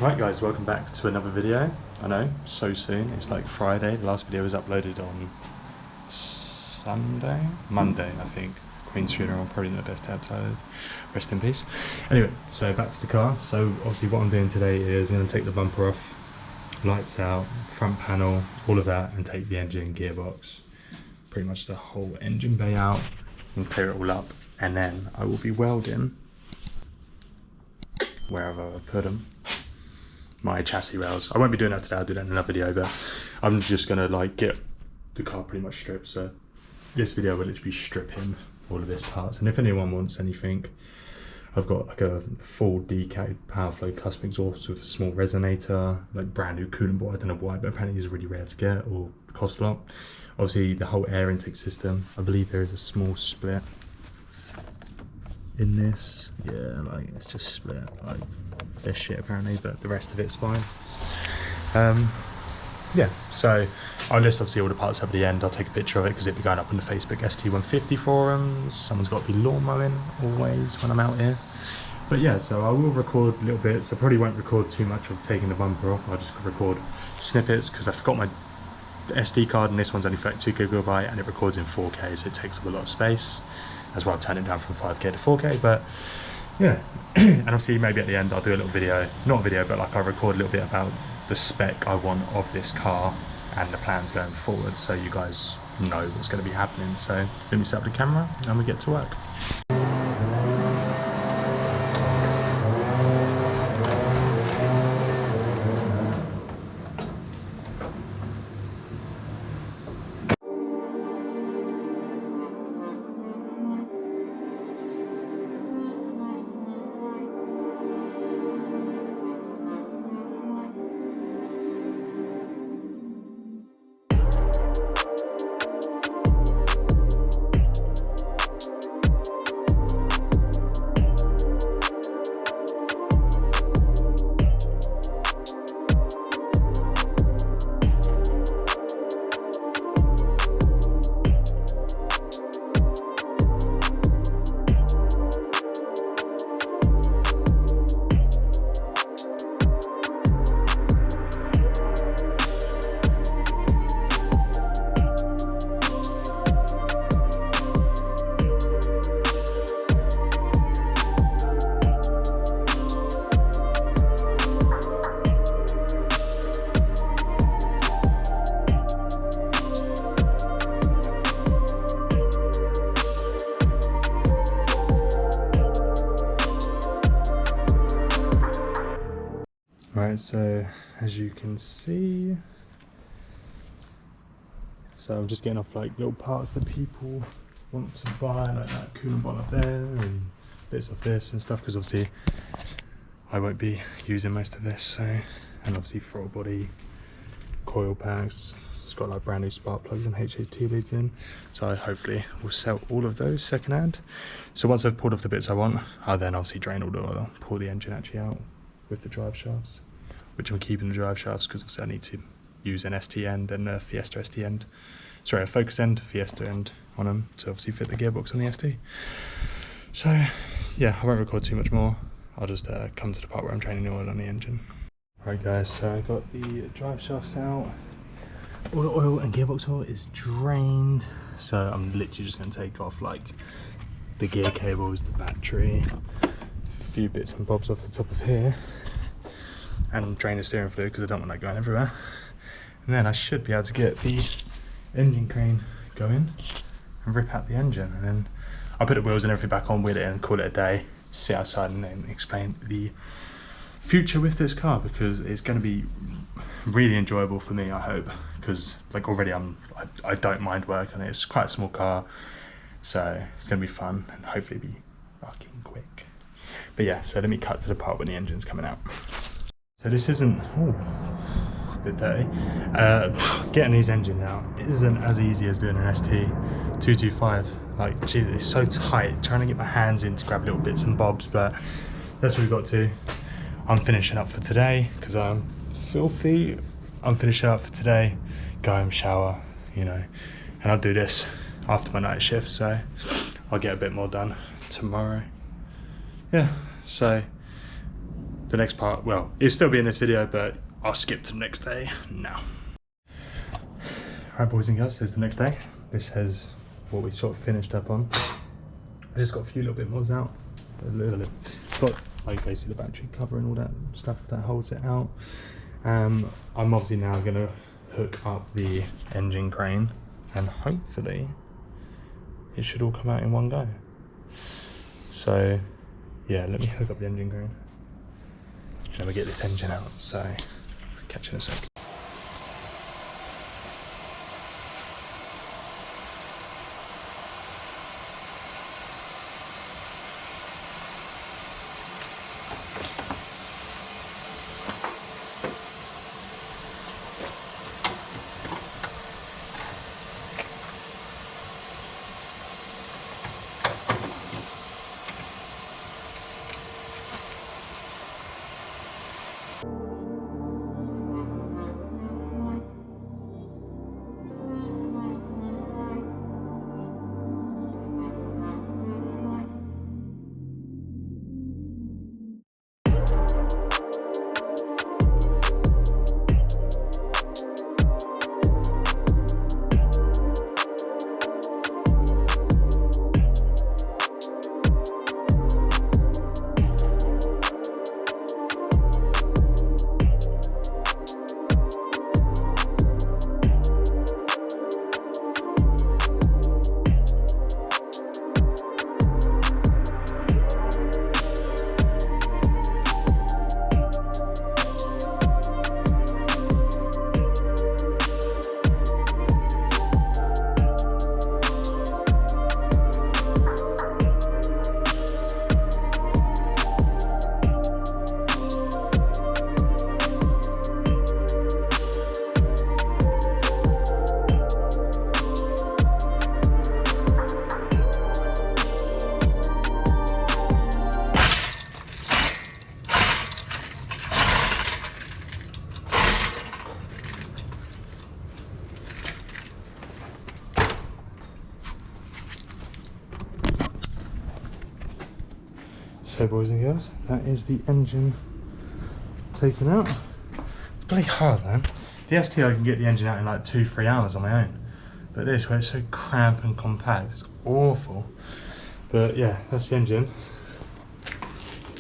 Right guys, welcome back to another video. I know, so soon, it's like Friday. The last video was uploaded on Monday I think. Queen's funeral, probably not the best episode. Rest in peace. Anyway, so back to the car. So obviously what I'm doing today is I'm going to take the bumper off, lights out, front panel, all of that, and take the engine, gearbox, pretty much the whole engine bay out, and clear it all up. And then I will be welding, wherever I put them, my chassis rails. I won't be doing that today, I'll do that in another video, but I'm just gonna like get the car pretty much stripped. So this video will literally be stripping all of this parts. And if anyone wants anything, I've got like a full DK power flow custom exhaust with a small resonator, like brand new coolant ball. I don't know why, but apparently it's really rare to get or cost a lot. Obviously the whole air intake system, I believe there is a small split in this. Yeah, like it's just split, like this shit apparently, but the rest of it's fine. Yeah, so I'll list obviously all the parts up at the end. I'll take a picture of it because it'll be going up on the Facebook ST150 forums. Someone's got to be lawn mowing always when I'm out here. But yeah, so I will record little bits. I probably won't record too much of taking the bumper off. I'll just record snippets because I forgot my SD card and this one's only 32GB and it records in 4K, so it takes up a lot of space. That's why I've turned it down from 5K to 4K, but yeah. And obviously maybe at the end I'll do a little video, not a video, but like I'll record a little bit about the spec I want of this car and the plans going forward, so you guys know what's going to be happening. So let me set up the camera and we get to work. Right, so as you can see, so I'm just getting off like little parts that people want to buy, like that coolant bottle up there and bits of this and stuff, because obviously I won't be using most of this. So, and obviously throttle body, coil packs, it's got like brand new spark plugs and HAT leads in, so I hopefully will sell all of those second hand. So once I've pulled off the bits I want, I'll then obviously drain all the oil, pull the engine actually out with the drive shafts, which I'm keeping the drive shafts because obviously I need to use an ST end and a Fiesta ST end, sorry, a Focus end, Fiesta end on them to obviously fit the gearbox on the ST. So yeah, I won't record too much more. I'll just come to the part where I'm draining the oil on the engine. Right guys, so I got the drive shafts out. All the oil and gearbox oil is drained. So I'm literally just going to take off like the gear cables, the battery, a few bits and bobs off the top of here, and drain the steering fluid because I don't want that going everywhere. And then I should be able to get the engine crane going and rip out the engine, and then I'll put the wheels and everything back on with it and call it a day, sit outside and then explain the future with this car, because it's going to be really enjoyable for me, I hope, because like already I don't mind work on it. It's quite a small car, so it's going to be fun and hopefully be fucking quick. But yeah, so let me cut to the part when the engine's coming out. So this isn't, oh, a bit dirty. Getting these engines out isn't as easy as doing an ST225. Like, geez, it's so tight, trying to get my hands in to grab little bits and bobs, but that's what we've got to. I'm finishing up for today because I'm filthy. I'm finishing up for today, go home, shower, you know, and I'll do this after my night shift, so I'll get a bit more done tomorrow. Yeah, so the next part, well, it'll still be in this video, but I'll skip to the next day now. Alright boys and girls, here's the next day. This has what we sort of finished up on. I just got a few little bit more out. Got like basically the battery cover and all that stuff that holds it out. I'm obviously now going to hook up the engine crane, and hopefully it should all come out in one go. So yeah, let me hook up the engine crane and then we get this engine out. So catch you in a sec. So boys and girls, that is the engine taken out. It's bloody hard, man. The ST I can get the engine out in like 2-3 hours on my own, but this, where it's so cramped and compact, it's awful. But yeah, that's the engine.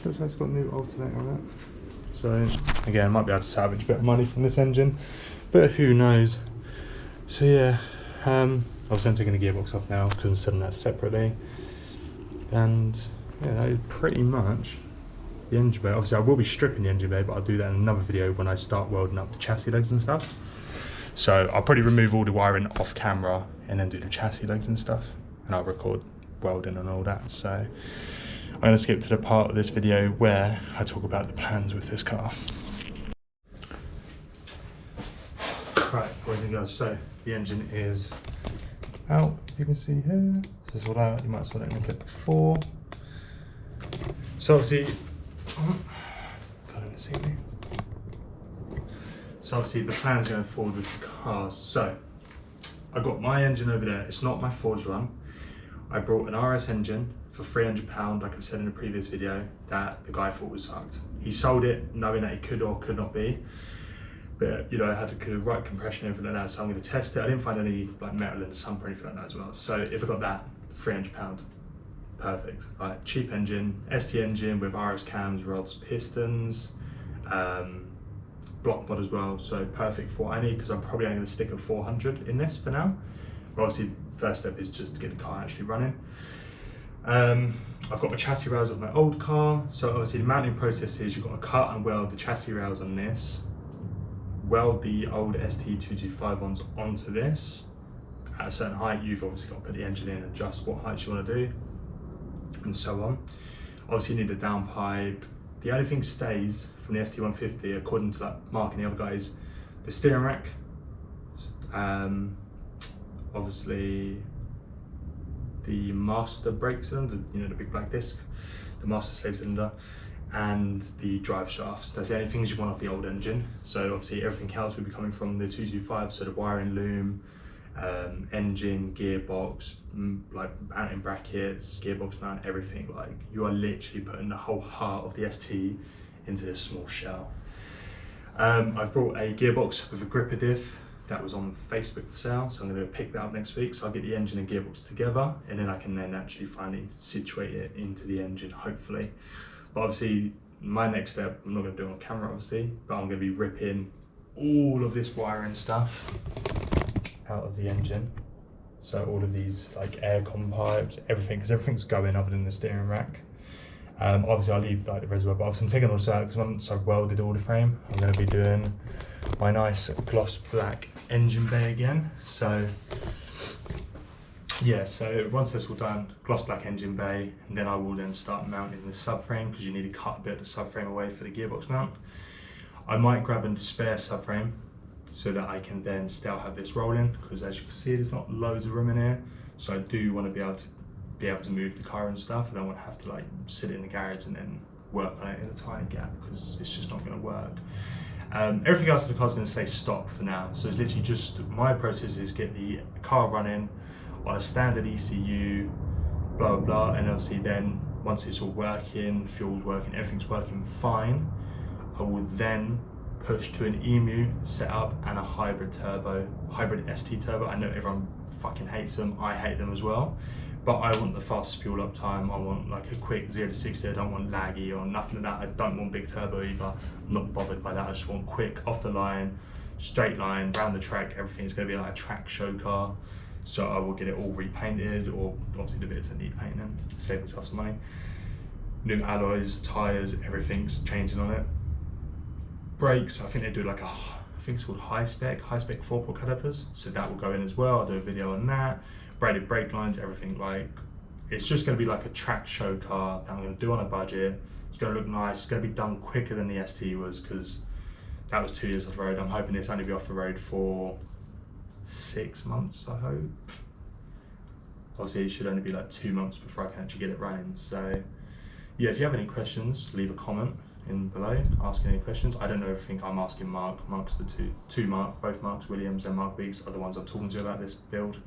Looks like it's got a new alternator on it. So again, I might be able to salvage a bit of money from this engine, but who knows. So yeah, obviously I'm taking the gearbox off now because I'm selling that separately. And yeah, that is pretty much the engine bay. Obviously I will be stripping the engine bay, but I'll do that in another video when I start welding up the chassis legs and stuff. So I'll probably remove all the wiring off camera and then do the chassis legs and stuff, and I'll record welding and all that. So I'm going to skip to the part of this video where I talk about the plans with this car. Right, boys and girls, so the engine is out, you can see here. This is what you might have saw that in the clip before. So obviously, can't even see me. So obviously the plan's going forward with the cars. So I got my engine over there. It's not my forged one. I brought an RS engine for £300, like I've said in a previous video, that the guy thought was fucked. He sold it knowing that it could or could not be. But you know, I had the right compression and everything like that, so I'm going to test it. I didn't find any like metal in the sump or anything like that as well. So if I got that, £300, perfect. Like cheap engine, ST engine with RS cams, rods, pistons, block mod as well. So perfect for what I need, because I'm probably only going to stick at 400 in this for now. But obviously, first step is just to get the car actually running. I've got my chassis rails of my old car. So obviously the mounting process is you've got to cut and weld the chassis rails on this, weld the old ST225 ones onto this. At a certain height, you've obviously got to put the engine in, adjust what height you want to do, and so on. Obviously you need a downpipe. The only thing stays from the ST150, according to like Mark and the other guys, the steering rack, obviously the master brake cylinder, you know, the big black disc, the master slave cylinder, and the drive shafts. That's the only things you want off the old engine. So obviously everything else will be coming from the 225, so the wiring loom, engine, gearbox, like mounting brackets, gearbox mount, everything. Like you are literally putting the whole heart of the ST into this small shell. I've brought a gearbox with a gripper diff that was on Facebook for sale, so I'm going to pick that up next week. So I'll get the engine and gearbox together, and then I can then actually finally situate it into the engine, hopefully. But obviously, my next step, I'm not going to do it on camera obviously, but I'm going to be ripping all of this wiring stuff out of the engine. So all of these like aircon pipes, everything, because everything's going other than the steering rack. Obviously I'll leave like the reservoir, but obviously I'm taking all this out because once I've welded all the frame, I'm going to be doing my nice gloss black engine bay again. So yeah, so once that's all done, gloss black engine bay, and then I will then start mounting the subframe, because you need to cut a bit of the subframe away for the gearbox mount. I might grab a spare subframe so that I can then still have this rolling, because as you can see, there's not loads of room in here. So I do want to be able to move the car and stuff. I don't want to have to like sit in the garage and then work on it in a tiny gap, because it's just not going to work. Everything else in the car is going to stay stock for now. So it's literally just, my process is get the car running on a standard ECU, blah, blah, blah. And obviously then once it's all working, fuel's working, everything's working fine, I will then push to an EMU setup and a hybrid ST turbo. I know everyone fucking hates them, I hate them as well, but I want the fastest fuel up time. I want like a quick 0 to 60, I don't want laggy or nothing like that. I don't want big turbo either, I'm not bothered by that. I just want quick, off the line, straight line, round the track, everything's going to be like a track show car. So I will get it all repainted, or obviously the bits that need painting, save myself some money. New alloys, tyres, everything's changing on it. Brakes, I think they do like I think it's called high spec 4-port calipers, so that will go in as well. I'll do a video on that. Braided brake lines, everything. Like, it's just going to be like a track show car that I'm going to do on a budget. It's going to look nice, it's going to be done quicker than the ST was, because that was 2 years off the road. I'm hoping it's only be off the road for 6 months, I hope. Obviously it should only be like 2 months before I can actually get it running. So yeah, if you have any questions, leave a comment in below, ask any questions. I don't know everything I'm asking Mark. Mark's the both Marks Williams and Mark Weeks are the ones I'm talking to about this build.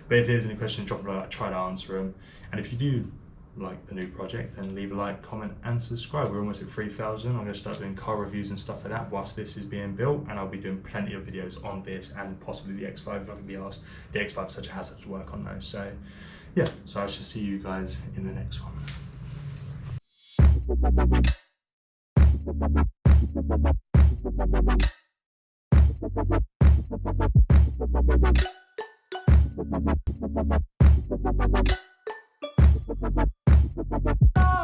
But if there's any questions, drop a like, try to answer them. And if you do like the new project, then leave a like, comment and subscribe. We're almost at 3,000. I'm going to start doing car reviews and stuff like that whilst this is being built, and I'll be doing plenty of videos on this and possibly the X5 if I can be asked. The X5 is such a hazard to work on though. So yeah, so I shall see you guys in the next one.